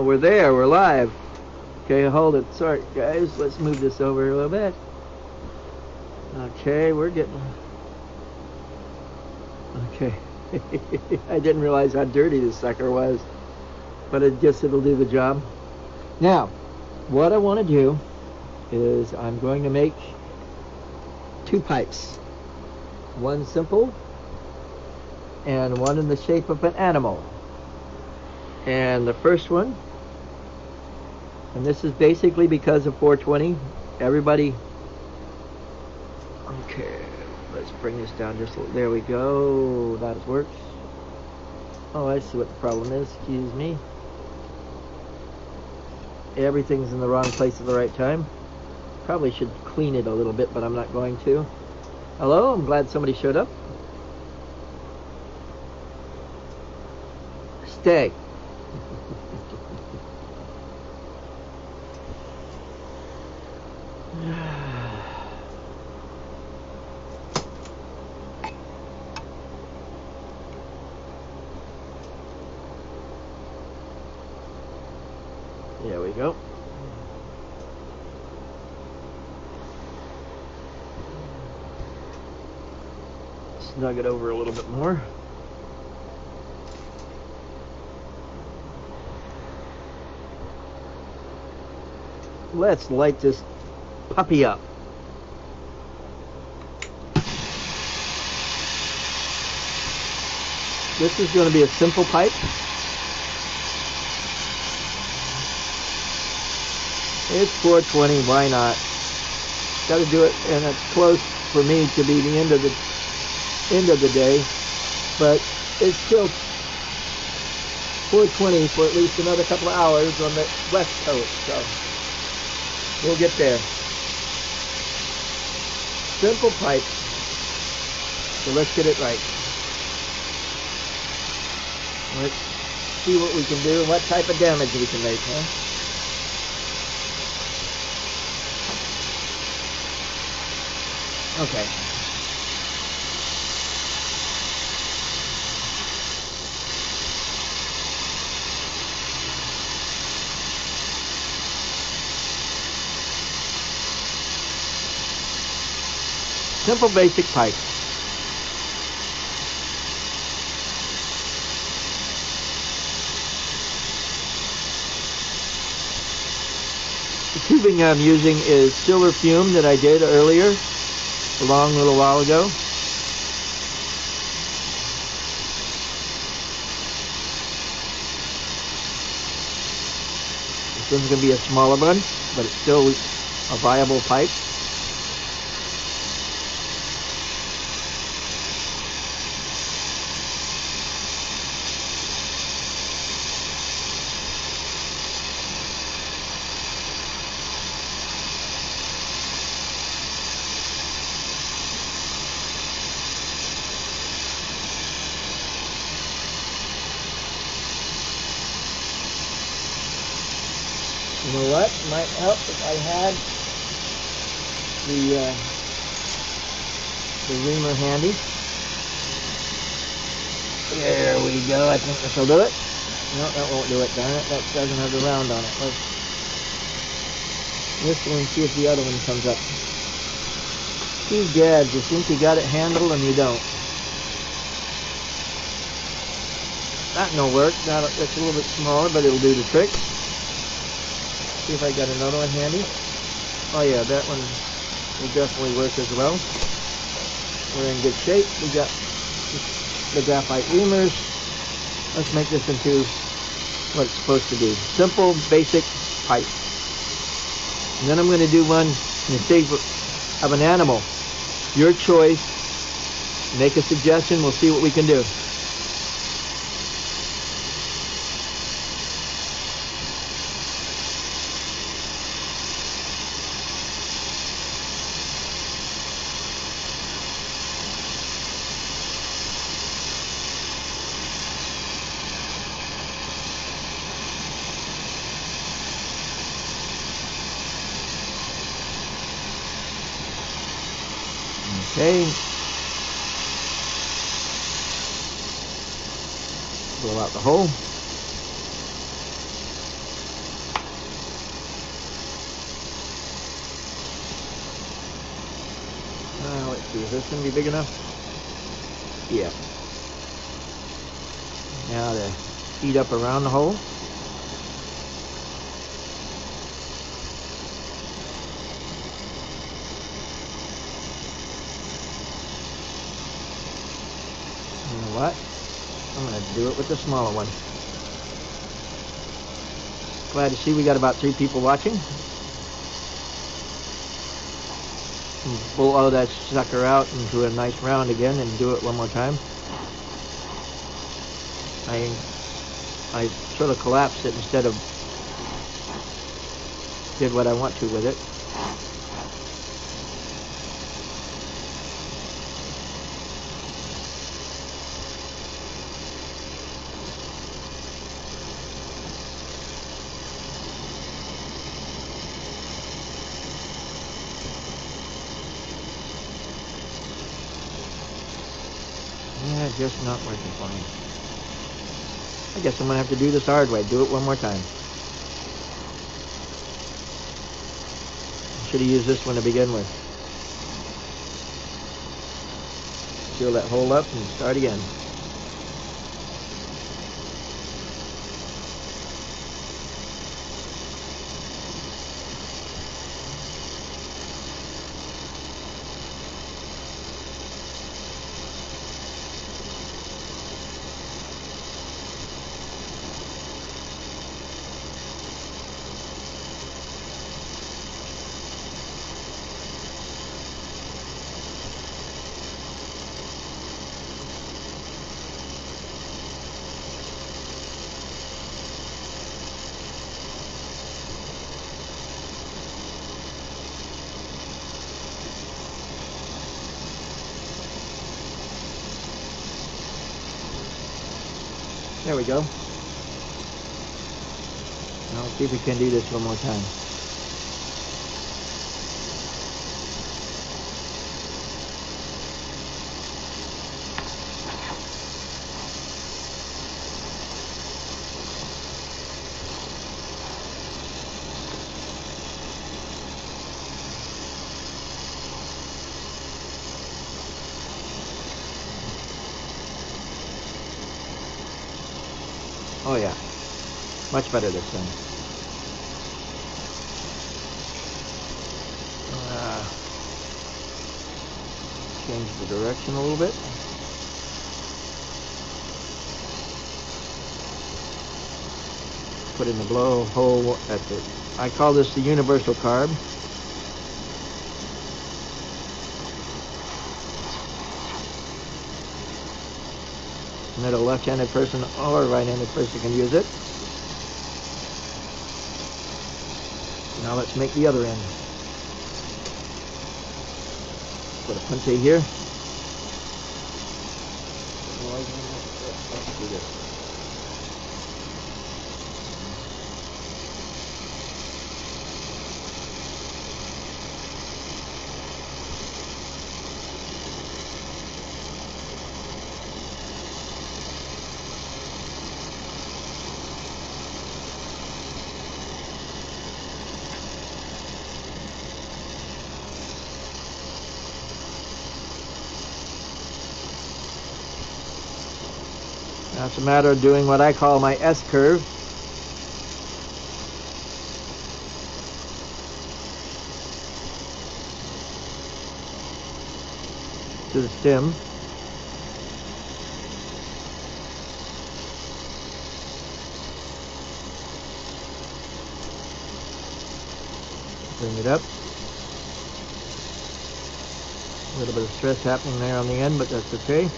Oh, we're there. We're live. Okay, hold it. Sorry, guys. Let's move this over a little bit. Okay, we're getting... Okay. I didn't realize how dirty this sucker was, but I guess it'll do the job. Now, what I want to do is I'm going to make 2 pipes. One simple and one in the shape of an animal. And the first one, and this is basically because of 420, everybody... Okay, let's bring this down just a little. There we go. That works. Oh, I see what the problem is. Excuse me. Everything's in the wrong place at the right time. Probably should clean it a little bit, but I'm not going to. Hello, I'm glad somebody showed up. Stay. There we go. Snug it over a little bit more. Let's light this puppy up. This is going to be a simple pipe. It's 420, why not? Got to do it, and it's close for me to be the end of the day, but it's still 420 for at least another couple of hours on the west coast, so we'll get there. Simple pipe, so let's get it right. Let's see what we can do and what type of damage we can make, huh? Okay. Simple basic pipe. The tubing I'm using is silver fume that I did earlier, a little while ago. This one's going to be a smaller one, but it's still a viable pipe. You know what? Might help if I had the reamer handy. There we go. I think this will do it. No, that won't do it. Darn it. That doesn't have the round on it. Let's whistle and see if the other one comes up. Too bad. You think you got it handled and you don't. That no work. That's a little bit smaller, but it'll do the trick. See if I got another one handy. Oh yeah, that one will definitely work as well. We're in good shape. We got the graphite reamers. Let's make this into what it's supposed to be. Simple, basic pipe. And then I'm going to do one in the shape of an animal. Your choice. Make a suggestion. We'll see what we can do. Okay. Blow out the hole. see, is this going to be big enough? Yeah. Now to heat up around the hole. You know what? I'm going to do it with the smaller one. Glad to see we got about 3 people watching. Blow that sucker out into a nice round again and do it one more time. I sort of collapsed it instead of did what I want to with it. Yeah, just not working for me. I guess I'm going to have to do this hard way. Do it one more time. Should have used this one to begin with. Seal that hole up and start again. There we go. Now let's see if we can do this one more time. Oh yeah, much better this time. Change the direction a little bit. Put in the blow hole at the, I call this the universal carb. And that a left-handed person or a right-handed person can use it. Now let's make the other end. Put a punche here. Let's do this. Now it's a matter of doing what I call my S-curve. To the stem. Bring it up. A little bit of stress happening there on the end, but that's okay.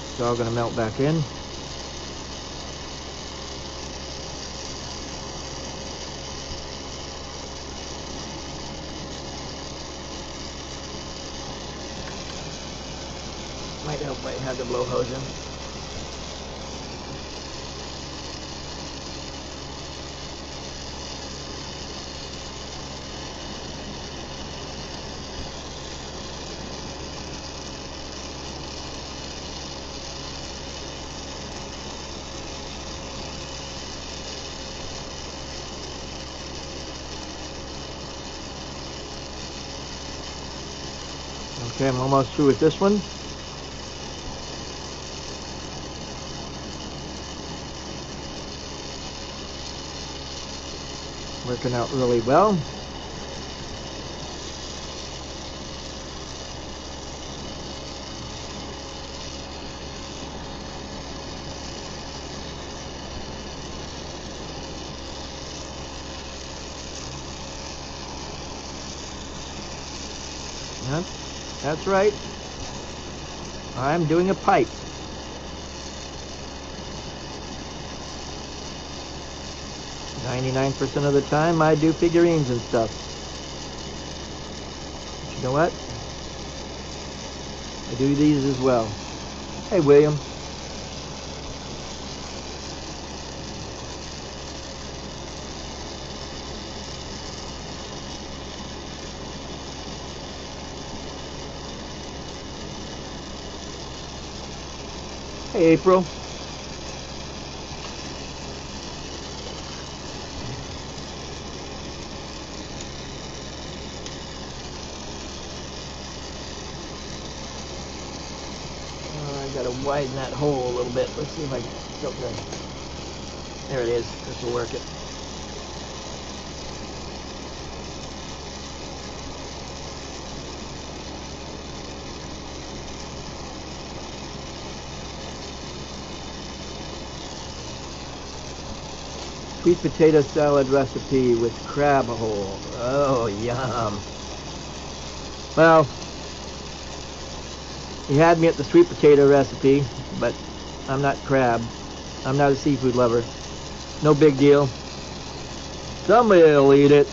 It's all going to melt back in. Might help if I had the blow hose in. Okay, I'm almost through with this one. Working out really well. Yep, that's right. I'm doing a pipe. %99 of the time I do figurines and stuff. But you know what? I do these as well. Hey, William. Hey, April. I gotta widen that hole a little bit. Let's see if I can. Okay. There it is. This will work it. Sweet potato salad recipe with crab hole. Oh, yum. Well, he had me at the sweet potato recipe, but I'm not crab. I'm not a seafood lover. No big deal. Somebody will eat it.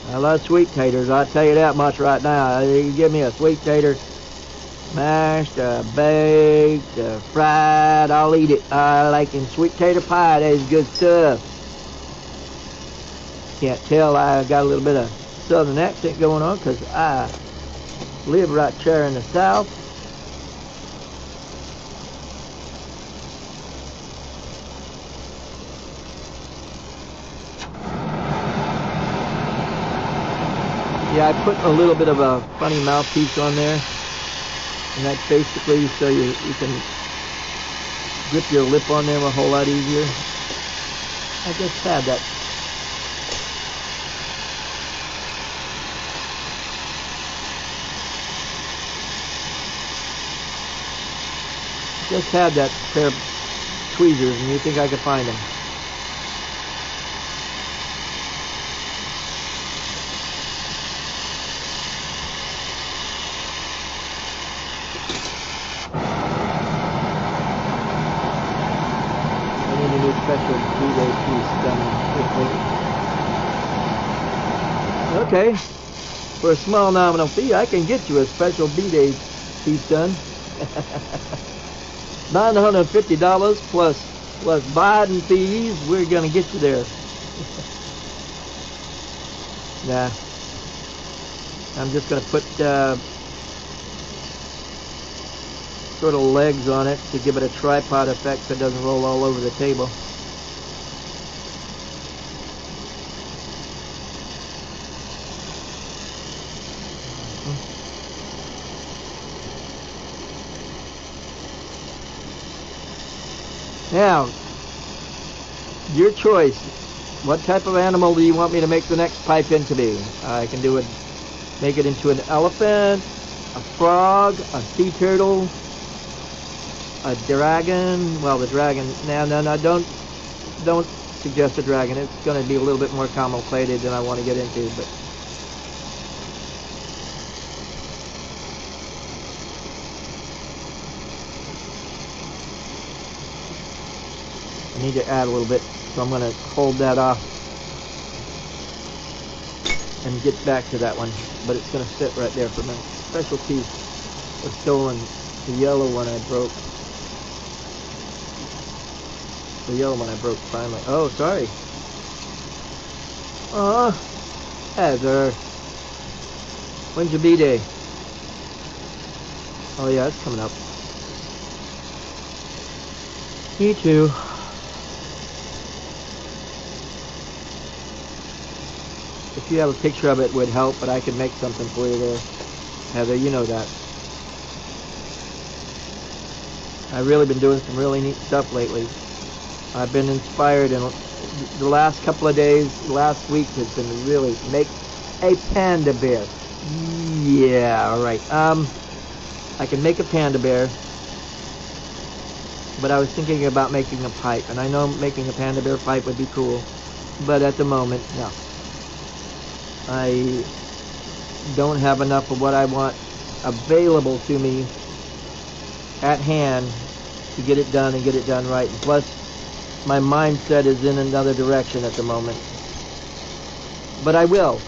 I love sweet taters. I'll tell you that much right now. You give me a sweet tater, mashed, baked, fried, I'll eat it. I like in sweet tater pie. That is good stuff. Can't tell I got a little bit of southern accent going on because I live right there in the south. Yeah, I put a little bit of a funny mouthpiece on there, and that's basically so you can grip your lip on there a whole lot easier. I just had that. Just had that pair of tweezers, and you think I could find them. Special B-Day piece done quickly. Okay, for a small nominal fee, I can get you a special B-Day piece done. $950 plus Biden fees. We're gonna get you there. Nah, I'm just gonna put sort of legs on it to give it a tripod effect so it doesn't roll all over the table. Now, your choice. What type of animal do you want me to make the next pipe into be? I can do it, make it into an elephant, a frog, a sea turtle, a dragon. Well, the dragon. No, don't suggest a dragon. It's going to be a little bit more complicated than I want to get into, but. I need to add a little bit, so I'm going to hold that off and get back to that one, but it's going to sit right there for a minute. Special piece was stolen. The yellow one I broke. The yellow one I broke finally. Oh, sorry. Heather. When's your B-Day? Oh yeah, it's coming up. Me too. If you have a picture of it, would help, but I could make something for you there, Heather. You know that. I've really been doing some really neat stuff lately. I've been inspired, and the last couple of days, last week has been really make a panda bear. Yeah, all right. I can make a panda bear, but I was thinking about making a pipe, and I know making a panda bear pipe would be cool, but at the moment, no. I don't have enough of what I want available to me at hand to get it done and get it done right. And plus, my mindset is in another direction at the moment. But I will.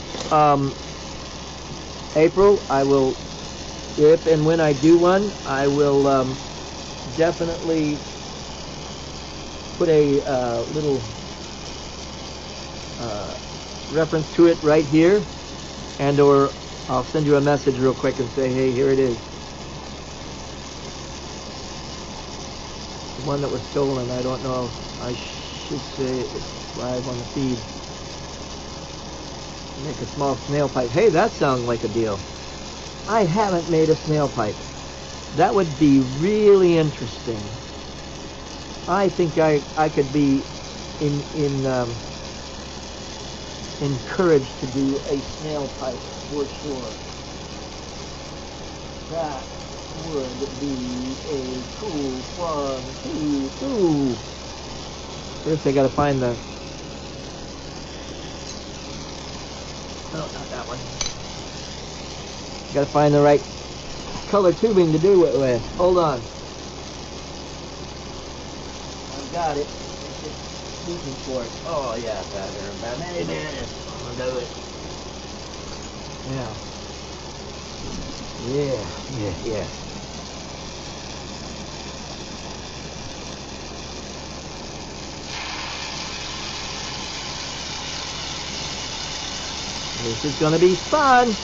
April, I will, if and when I do one, I will definitely put a little reference to it right here, and or I'll send you a message real quick and say, hey, here it is. The one that was stolen, I don't know. I should say it's live on the feed. Make a small snail pipe. Hey, that sounds like a deal. I haven't made a snail pipe. That would be really interesting. I think I could be encouraged to do a snail pipe for sure. That would be a cool one to do. First I gotta find the... No, not that one. Gotta find the right color tubing to do it with. Hold on. I've got it. Just looking for it. Oh yeah, maybe I'm gonna do it. Yeah. This is gonna be fun.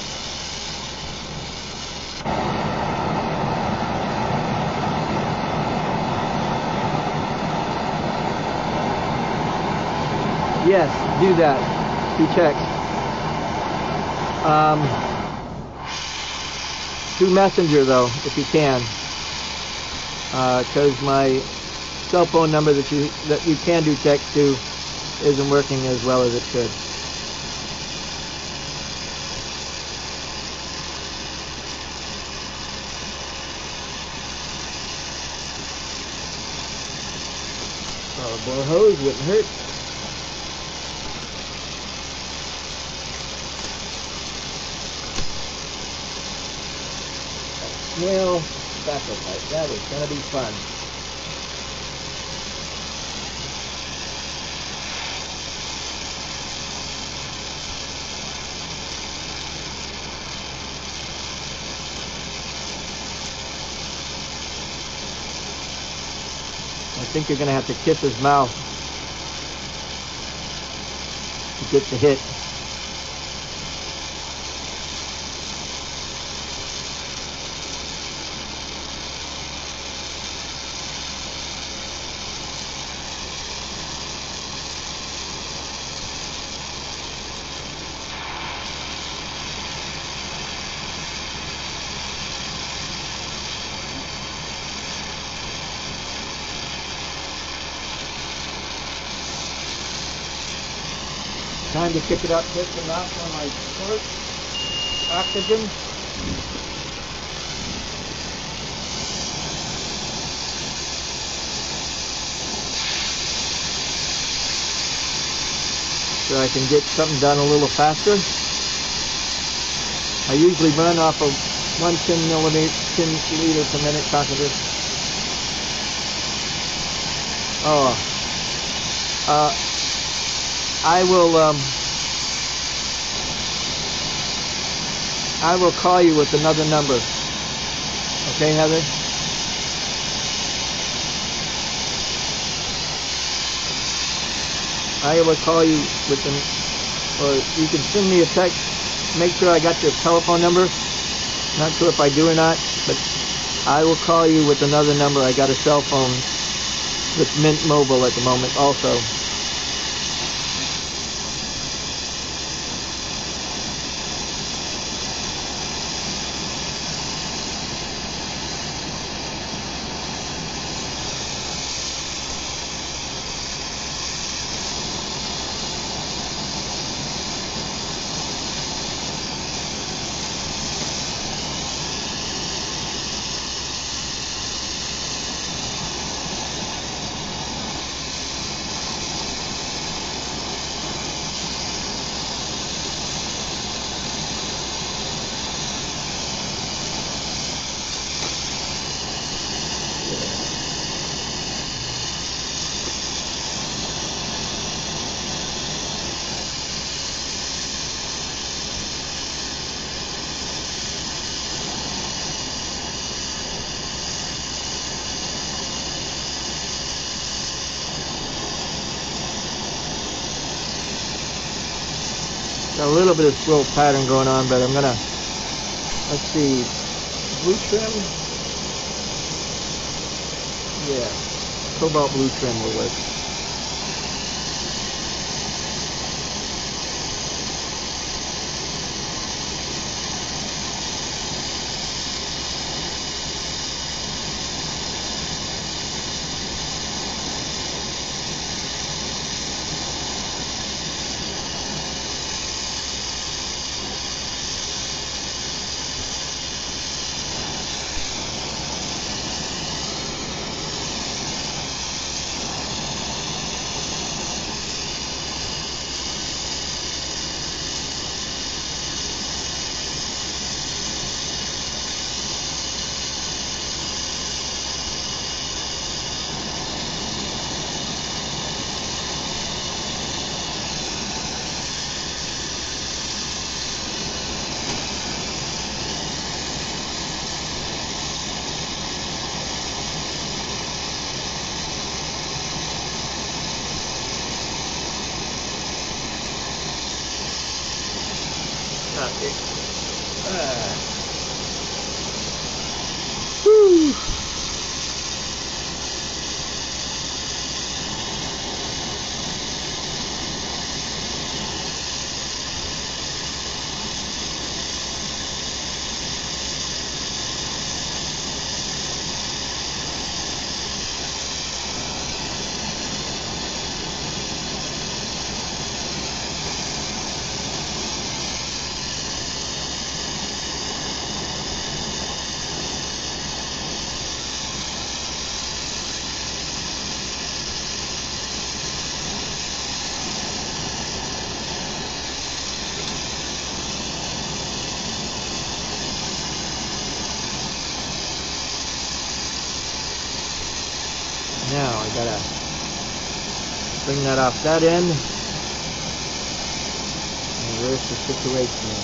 Yes, do that. 2 checks. Through Messenger though, if you can, because my cell phone number that you can do text to isn't working as well as it should. Oh, a blow hose wouldn't hurt. Snail tobacco pipe. That is going to be fun. I think you're going to have to kiss his mouth to get the hit. Time to kick it up, take the knock on my torch, oxygen. So I can get something done a little faster. I usually run off of 1 10 liter per minute cocktail. I will call you with another number. Okay, Heather? I will call you with or you can send me a text. Make sure I got your telephone number. Not sure if I do or not, but I will call you with another number. I got a cell phone with Mint Mobile at the moment also. Got a little bit of swirl pattern going on, but I'm gonna, let's see, blue trim? Yeah, cobalt blue trim will work. Whew. Now I gotta bring that off that end and reverse the situation.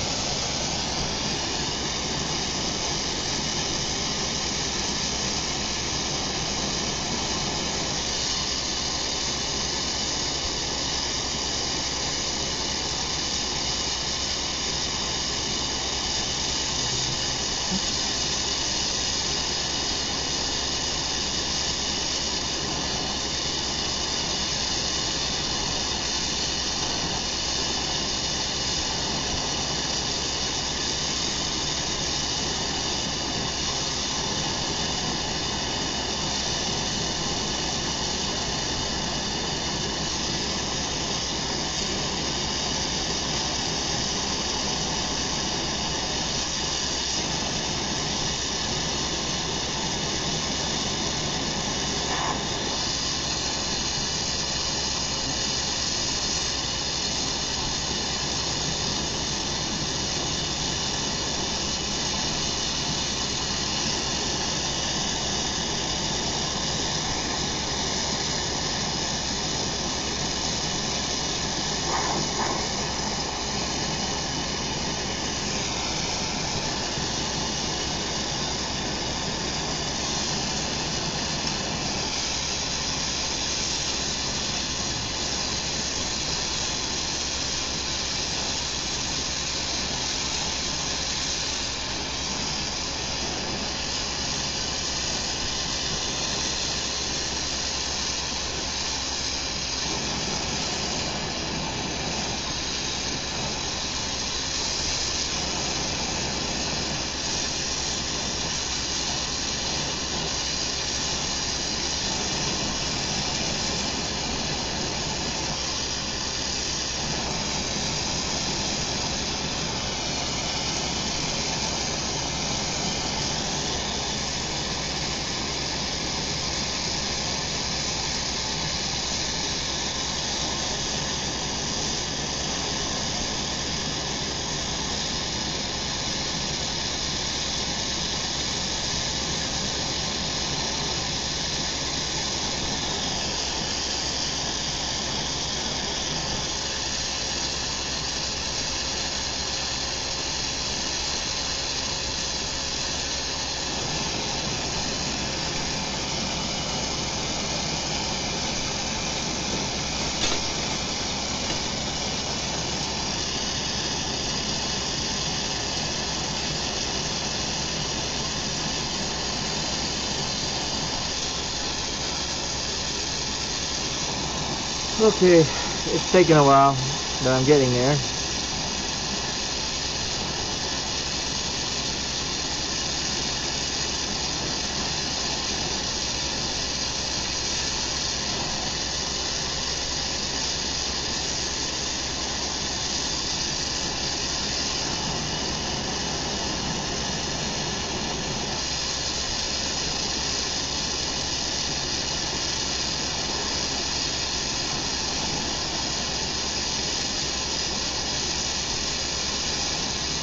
Okay, it's taken a while, but I'm getting there.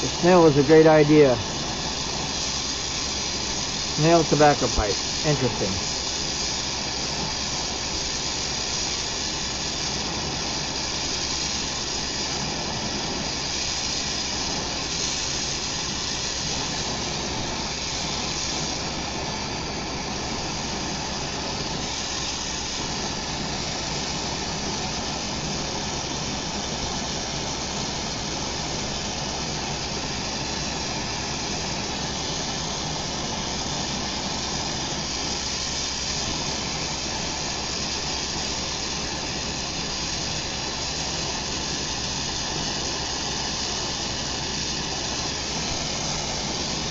The snail was a great idea. Snail tobacco pipe. Interesting.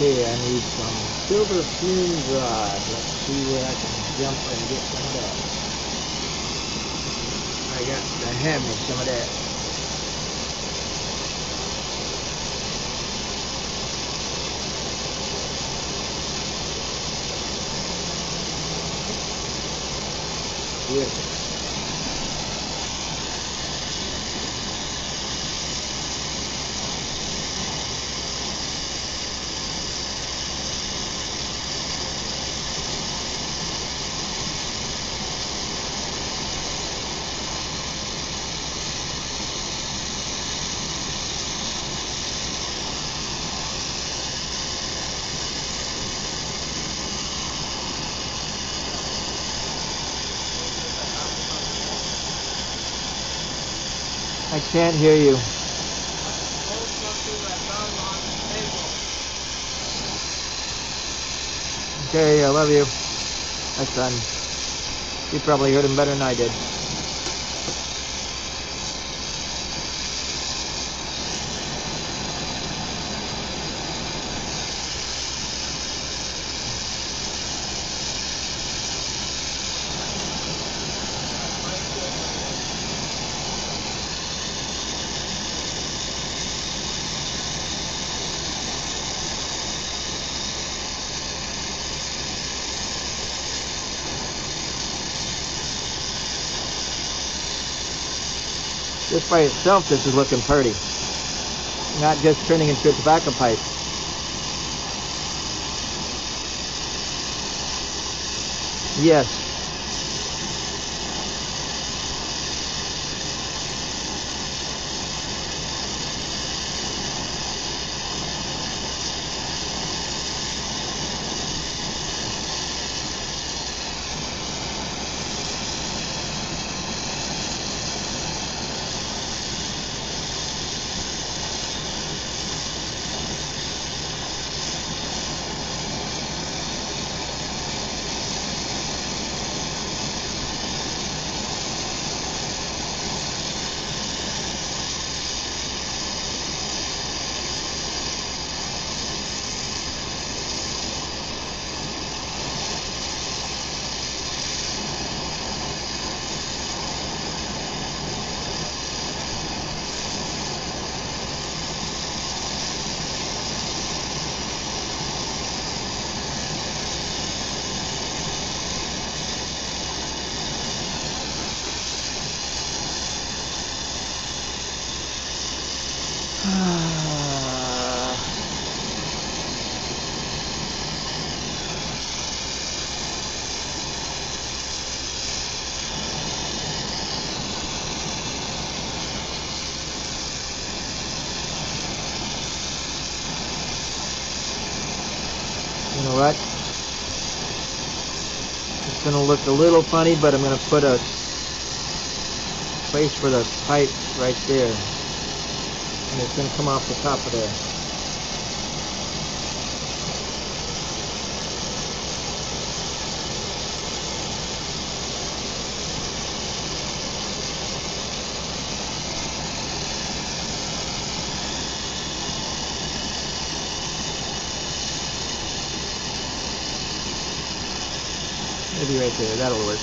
Okay, I need some silver fume rod. Let's see where I can jump and get some of that. I have me some of that. Beautiful. I can't hear you. Okay, I love you. My son. You probably heard him better than I did. Just by itself, this is looking pretty. Not just turning into a tobacco pipe. Yes. You know what? It's going to look a little funny, but I'm going to put a place for the pipe right there. And it's going to come off the top of there. Maybe right there, that'll work.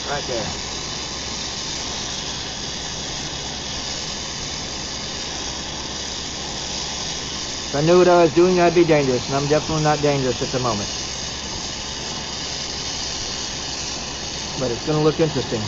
Right there. If I knew what I was doing, I'd be dangerous, and I'm definitely not dangerous at the moment. But it's going to look interesting.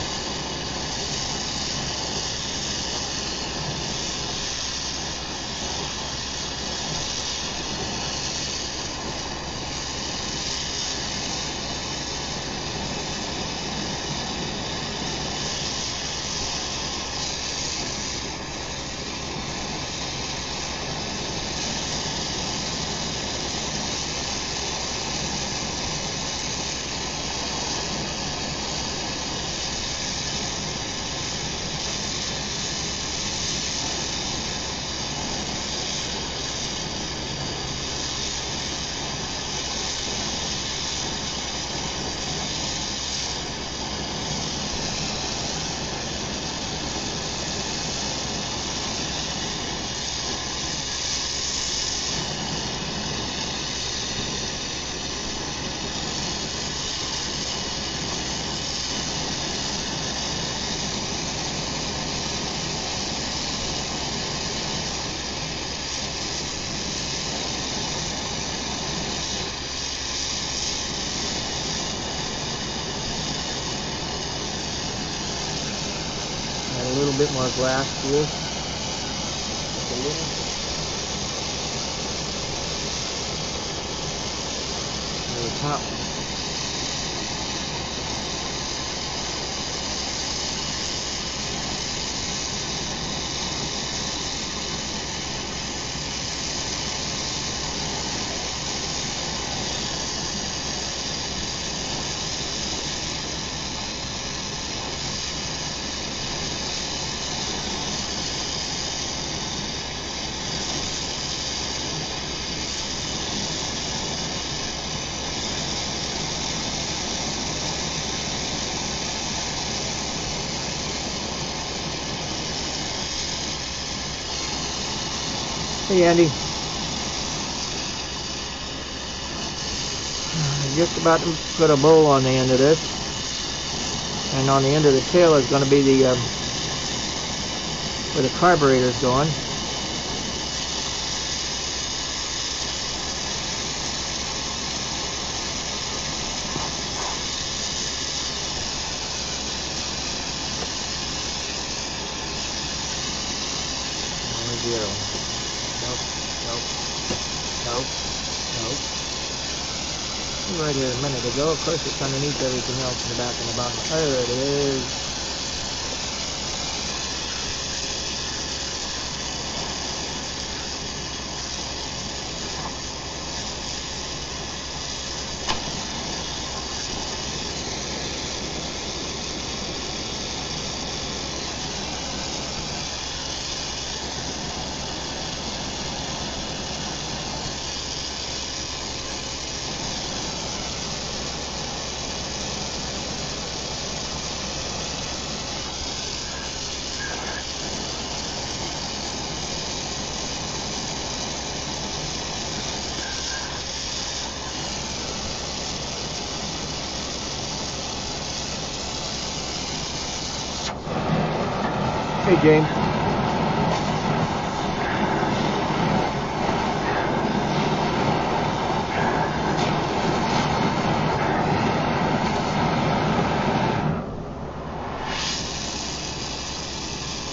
A little bit more glass here. Just a little. To the top. Hey Andy, I'm just about to put a bowl on the end of this, and on the end of the tail is going to be the where the carburetor is going. Zero. Nope. Right here a minute ago. Of course, it's underneath everything else in the back and the bottom. There it is. Hey, James.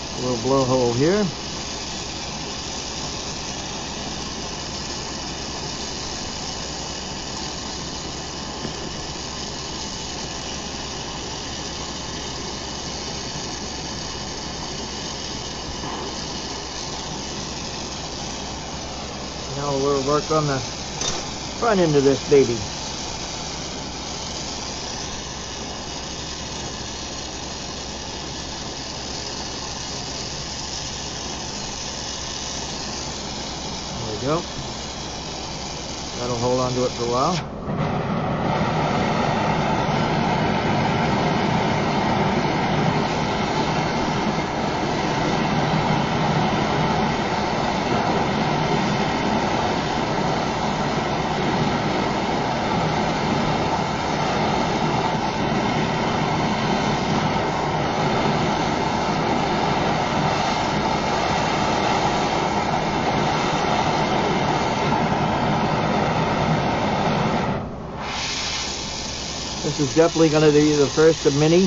A little blowhole here. Now we'll work on the front end of this baby. There we go. That'll hold on to it for a while. This is definitely going to be the first of many.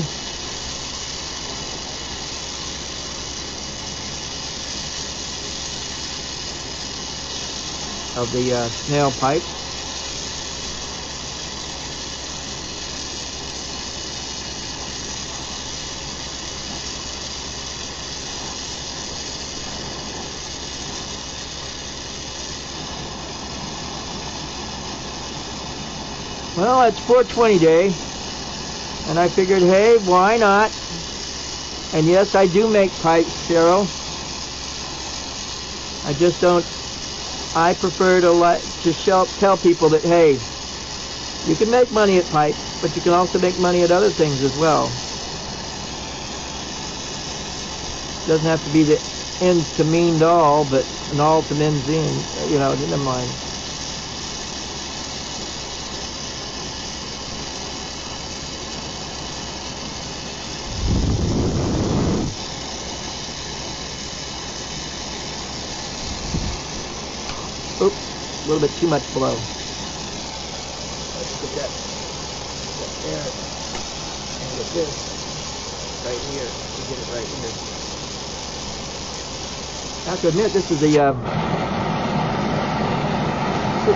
Of the snail pipe. Well, it's 420 day, and I figured, hey, why not? And yes, I do make pipes, Cheryl. I just don't. I prefer to tell people that, hey, you can make money at pipes, but you can also make money at other things as well. It doesn't have to be the ends to mean all, but an all to men's end. You know, never mind. Oops, a little bit too much blow. Let's get that there, and get this right here, and get it right here. I have to admit, this is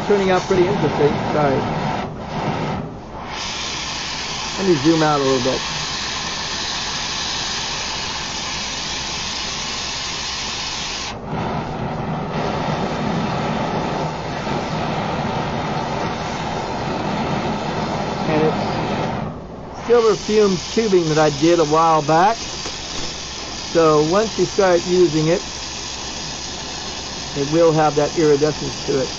turning out pretty interesting. Sorry. Let me zoom out a little bit. Silver fume tubing that I did a while back. So once you start using it, it will have that iridescence to it.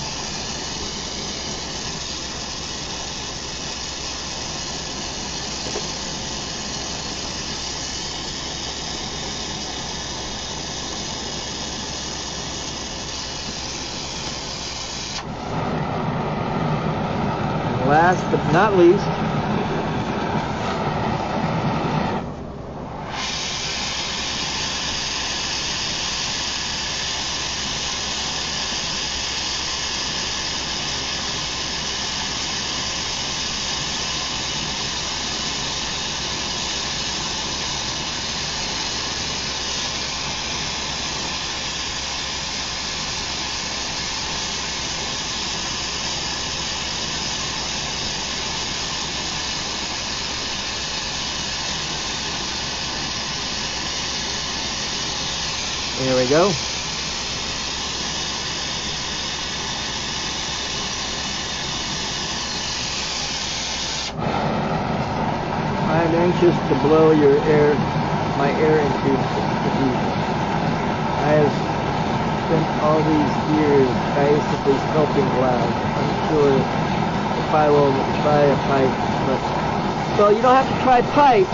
And last but not least, there we go. I'm anxious to blow your air, my air into diffusion. I have spent all these years basically sculpting glass. I'm sure if I will try a pipe, but well, you don't have to try pipe.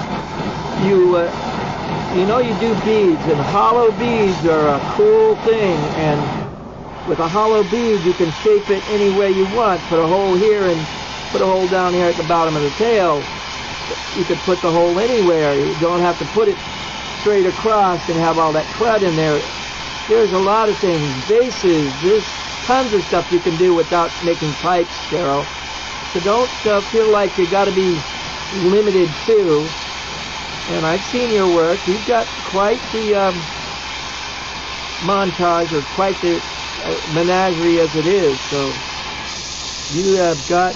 You know, you do beads, and hollow beads are a cool thing, and with a hollow bead you can shape it any way you want. Put a hole here and put a hole down here at the bottom of the tail. You could put the hole anywhere. You don't have to put it straight across and have all that crud in there. There's a lot of things, bases, there's tons of stuff you can do without making pipes, Cheryl. So don't feel like you got to be limited to. And I've seen your work. You've got quite the montage, or quite the menagerie as it is. So you have got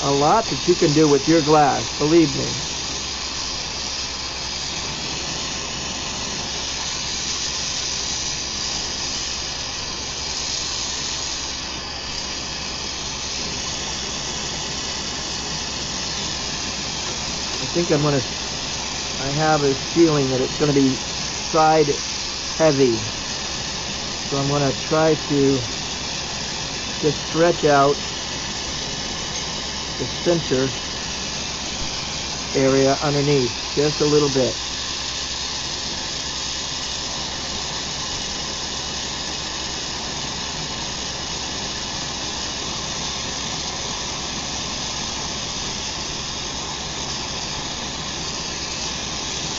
a lot that you can do with your glass, believe me. I have a feeling that it's going to be side heavy. So I'm going to try to just stretch out the center area underneath just a little bit.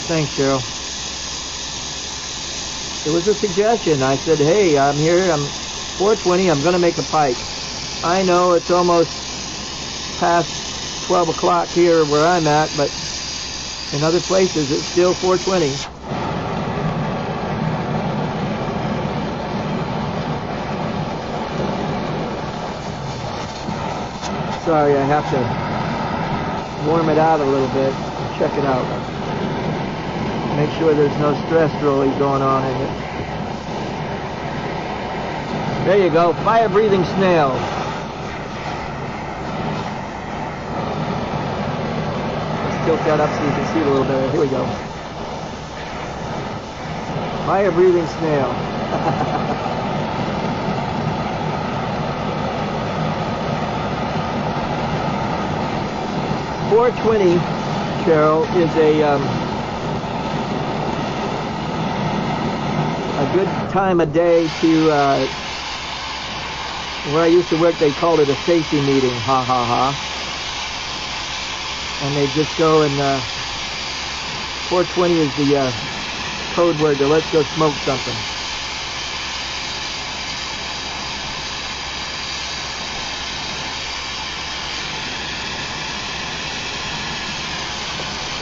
Thanks, Cheryl. It was a suggestion. I said, hey, I'm here, I'm 4:20, I'm going to make a pipe. I know it's almost past 12 o'clock here where I'm at, but in other places it's still 4:20. Sorry, I have to warm it out a little bit and check it out. Make sure there's no stress really going on in it. There you go, fire-breathing snail. Let's tilt that up so you can see it a little better. Here we go. Fire-breathing snail. 4:20, Cheryl, is a good time of day to, where I used to work, they called it a safety meeting, ha ha ha. And they just go and, 4:20 is the code word to let's go smoke something.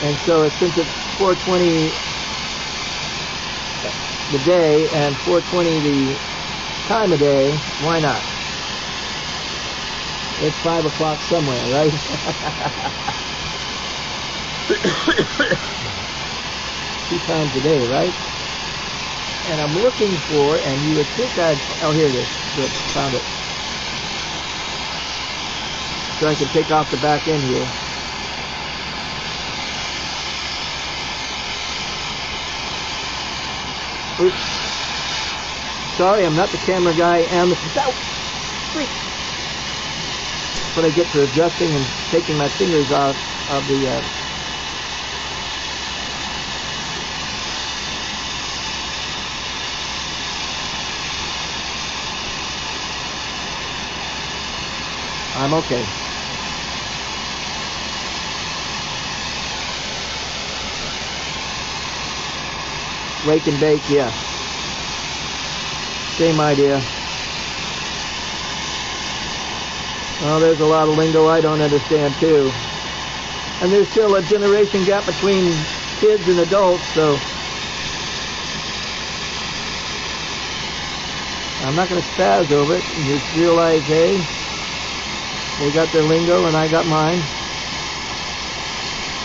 And so since it's 4:20 the day and 4:20 the time of day, why not? It's 5 o'clock somewhere, right? 2 times a day, right? And I'm looking for, and you would think I'd, oh, here it is. Good, found it. So I can take off the back end here. Oops. Sorry, I'm not the camera guy and the... Ow! Freak! But I get for adjusting and taking my fingers off of the... I'm okay. Wake and bake, yeah. Same idea. Well, there's a lot of lingo I don't understand too. And there's still a generation gap between kids and adults, so I'm not going to spaz over it. And just realize, hey, they got their lingo and I got mine.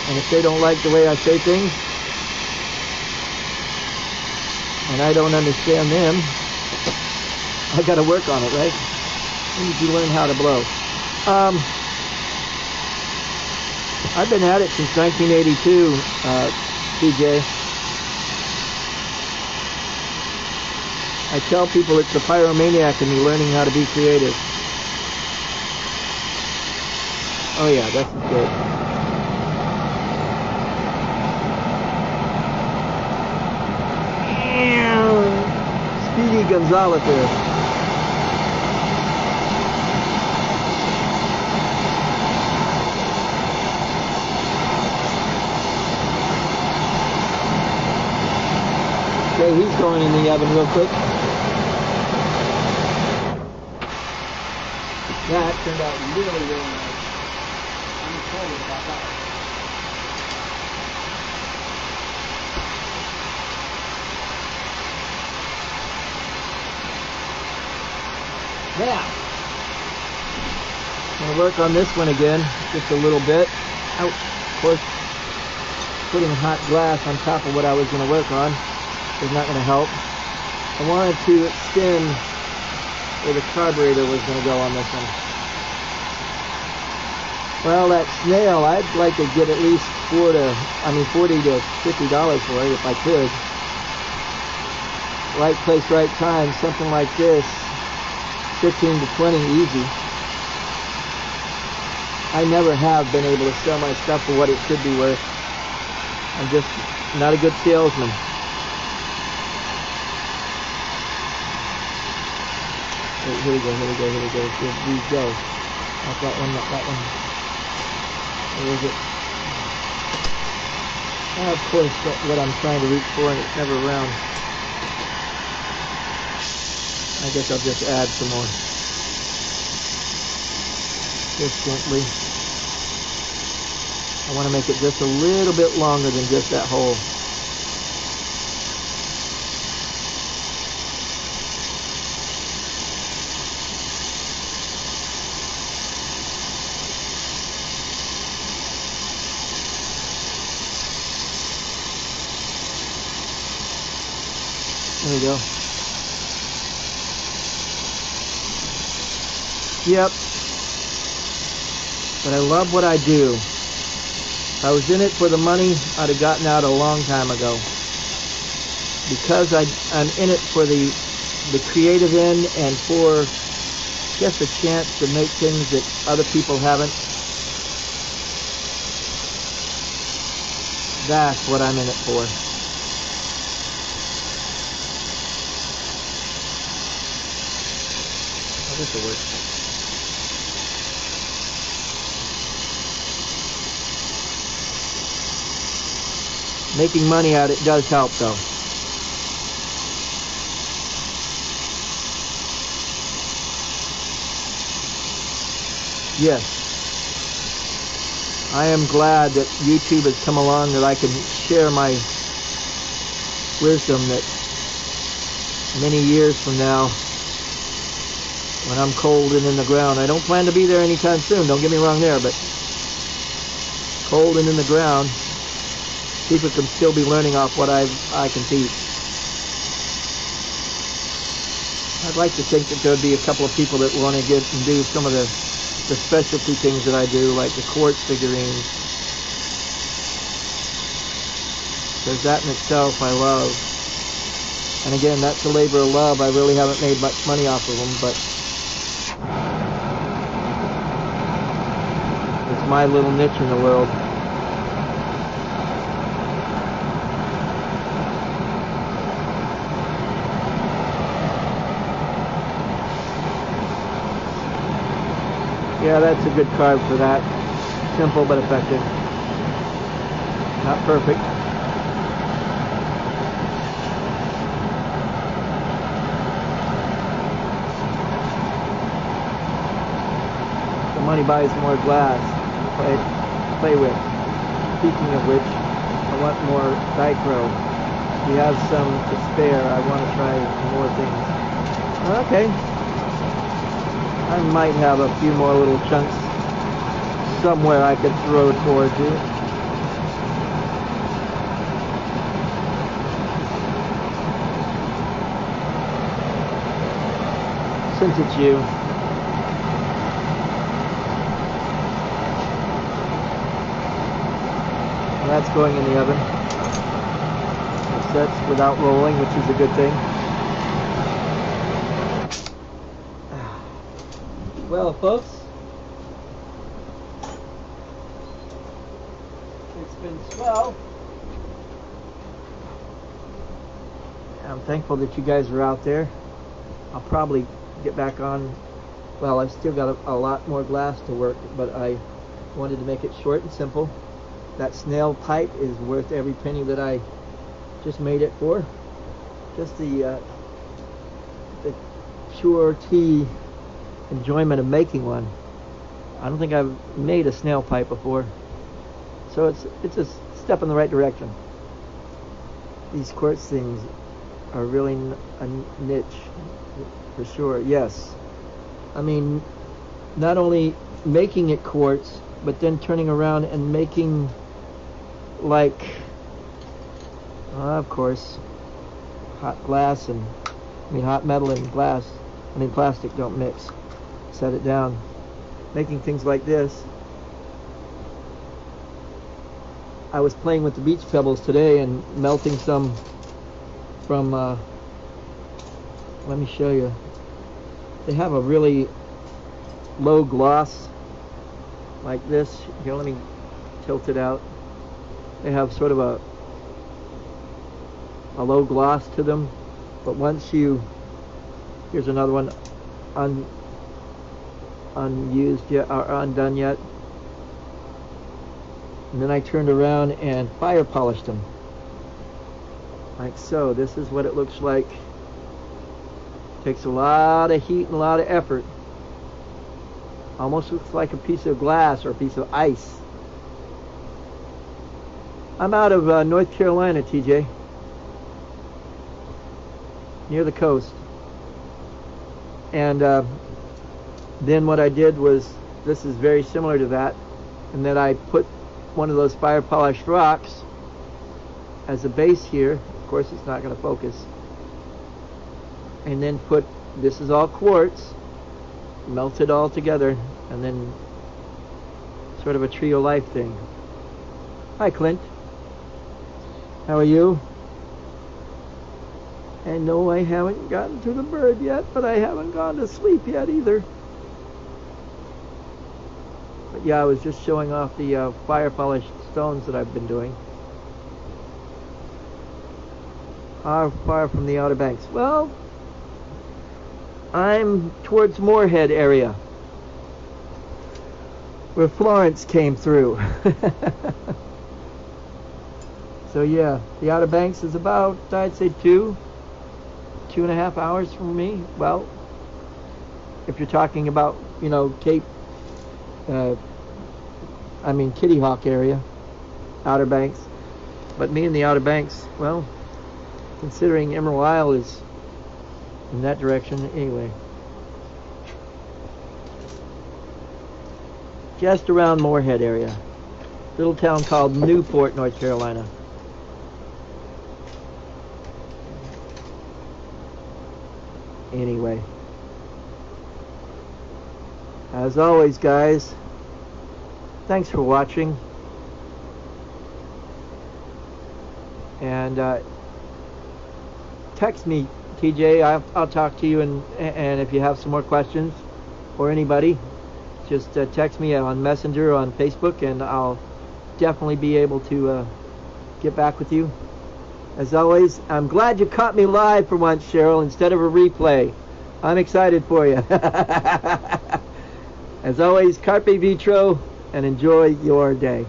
And if they don't like the way I say things, and I don't understand them, I got to work on it, right? I need to learn how to blow. I've been at it since 1982, PJ. I tell people it's the pyromaniac in me learning how to be creative. Oh yeah, that's good. Speedy Gonzalez there. these going in the oven real quick. That turned out really, really nice. I'm excited about that. Now, I'm going to work on this one again, just a little bit. Ouch, of course, putting hot glass on top of what I was going to work on is not going to help. I wanted to extend where the carburetor was going to go on this one. Well, that snail, I'd like to get at least $40 to $50 for it if I could. Right place, right time, something like this, 15 to 20 easy. I never have been able to sell my stuff for what it should be worth. I'm just not a good salesman. Wait, here we go. Here we go. Not that one, not that one. Where is it? Oh, of course, that's what I'm trying to reach for, and it's never around. I guess I'll just add some more. Just gently. I want to make it just a little bit longer than just that hole. There we go. Yep. But I love what I do. If I was in it for the money, I'd have gotten out a long time ago. Because I'm in it for the creative end and for just a chance to make things that other people haven't. That's what I'm in it for. Oh, this will work. Making money at it does help, though. Yes. I am glad that YouTube has come along, that I can share my wisdom, that many years from now, when I'm cold and in the ground, I don't plan to be there anytime soon, don't get me wrong there, but cold and in the ground, people can still be learning off what I can teach. I'd like to think that there would be a couple of people that want to get and do some of the specialty things that I do, like the quartz figurines. Because that in itself I love. And again, that's a labor of love. I really haven't made much money off of them, but it's my little niche in the world. Yeah, that's a good carve for that. Simple but effective. Not perfect. The money buys more glass to play with. Speaking of which, I want more dichro. We have some to spare. I want to try more things. Okay. I might have a few more little chunks somewhere I could throw towards you. Since it's you. And that's going in the oven. It sets without rolling, which is a good thing. Well, folks, it's been swell. I'm thankful that you guys are out there. I'll probably get back on. Well, I've still got a lot more glass to work, but I wanted to make it short and simple. That snail pipe is worth every penny that I just made it for. just the pure tea enjoyment of making one. I don't think I've made a snail pipe before, so it's a step in the right direction. These quartz things are really a niche for sure. Yes, I mean, not only making it quartz, but then turning around and making, like, of course, hot glass and hot metal and glass. Plastic don't mix. Set it down. Making things like this. I was playing with the beach pebbles today and melting some from, let me show you. They have a really low gloss like this. Here, let me tilt it out. They have sort of a low gloss to them, but once you, here's another one unused yet, or undone yet. And then I turned around and fire polished them like so. This is what it looks like. Takes a lot of heat and a lot of effort. Almost looks like a piece of glass or a piece of ice. I'm out of North Carolina, TJ, near the coast. And then what I did was, this is very similar to that, and then I put one of those fire polished rocks as a base here. Of course it's not going to focus. And then put, this is all quartz, melt it all together, and then sort of a tree of life thing. Hi Clint, how are you? And no, I haven't gotten to the bird yet, but I haven't gone to sleep yet either. But yeah, I was just showing off the fire polished stones that I've been doing. How far from the Outer Banks? Well, I'm towards Moorhead area, where Florence came through. So yeah, the Outer Banks is about, I'd say 2.5 hours from me. Well, if you're talking about, you know, Cape, Kitty Hawk area, Outer Banks. But me and the Outer Banks, well, considering Emerald Isle is in that direction anyway. Just around Moorhead area. Little town called Newport, North Carolina. Anyway, as always, guys, thanks for watching. And text me, TJ. I'll talk to you, and if you have some more questions, or anybody, just text me on Messenger on Facebook, and I'll definitely be able to get back with you. As always, I'm glad you caught me live for once, Cheryl, instead of a replay. I'm excited for you. As always, carpe vitro, and enjoy your day.